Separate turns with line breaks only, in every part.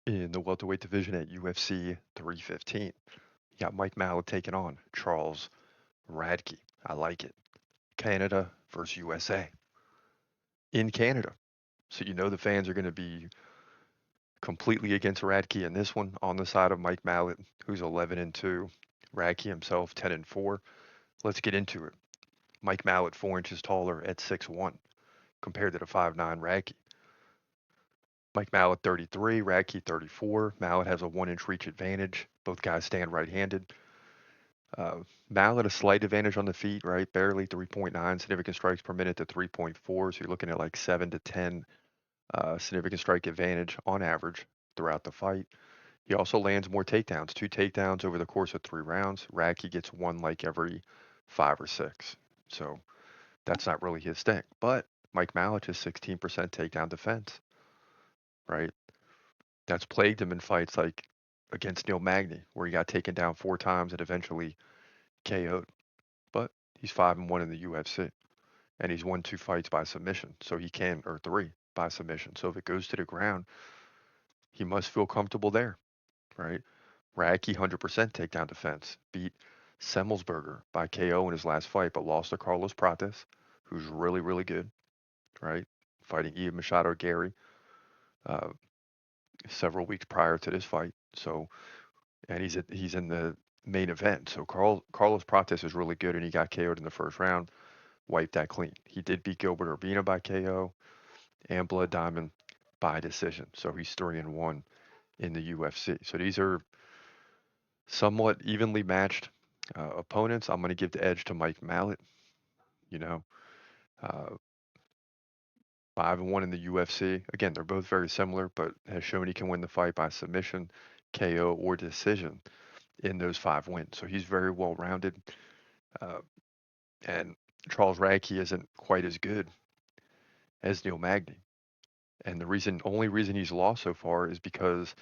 In the welterweight division at UFC 315, you got Mike Malott taking on Charles Radtke. I like it. Canada versus USA in Canada. So you know the fans are going to be completely against Radtke in this one on the side of Mike Malott, who's 11-2. Radtke himself 10-4. Let's get into it. Mike Malott 4 inches taller at 6'1" compared to the 5'9" Radtke. Mike Malott 33, Radtke 34. Malott has a 1 inch reach advantage. Both guys stand right-handed. Uh, Malott a slight advantage on the feet, right? Barely 3.9 significant strikes per minute to 3.4. So you're looking at like 7 to 10 significant strike advantage on average throughout the fight. He also lands more takedowns, 2 takedowns over the course of 3 rounds. Radtke gets one like every 5 or 6. So that's not really his thing. But Mike Malott is 16% takedown defense, right? That's plagued him in fights like against Neil Magny, where he got taken down 4 times and eventually KO'd. But he's 5-1 in the UFC, and he's won 2 fights by submission, so he can, or 3 by submission. So if it goes to the ground, he must feel comfortable there, right? Radke 100% takedown defense, beat Semmelsberger by KO in his last fight, but lost to Carlos Prates, who's really, really good, right? Fighting Ian Machado Gary uh, several weeks prior to this fight. So, and he's in the main event. So Carlos Prates is really good, and he got KO'd in the first round, wiped that clean. He did beat Gilbert Urbina by KO and Blood Diamond by decision. So he's 3-1 in the UFC. So these are somewhat evenly matched opponents. I'm going to give the edge to Mike Malott. You know, uh, 5-1 in the UFC. Again, they're both very similar, but has shown he can win the fight by submission, KO, or decision in those 5 wins. So he's very well rounded. Uh, and Charles Radtke isn't quite as good as Neil Magny. And only reason he's lost so far is because,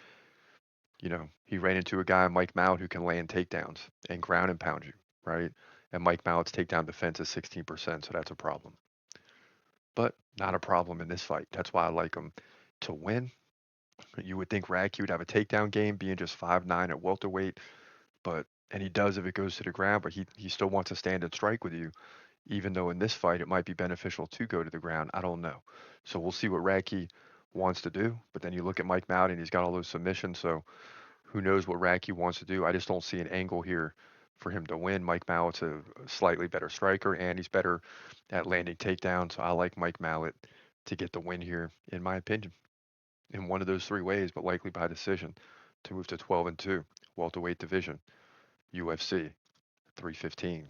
he ran into a guy, Mike Malott, who can land takedowns and ground and pound you, right? And Mike Mallott's takedown defense is 16%, so that's a problem. But not a problem in this fight. That's why I like him to win. You would think Radtke would have a takedown game, being just 5'9" at welterweight, and he does if it goes to the ground, but he still wants to stand and strike with you, even though in this fight it might be beneficial to go to the ground. I don't know. So we'll see what Radtke wants to do. But then you look at Mike Malott and he's got all those submissions, so who knows what Radtke wants to do. I just don't see an angle here for him to win. Mike Mallott's a slightly better striker, and he's better at landing takedowns. So I like Mike Malott to get the win here, in my opinion, in one of those 3 ways, but likely by decision, to move to 12-2, welterweight division, UFC 315.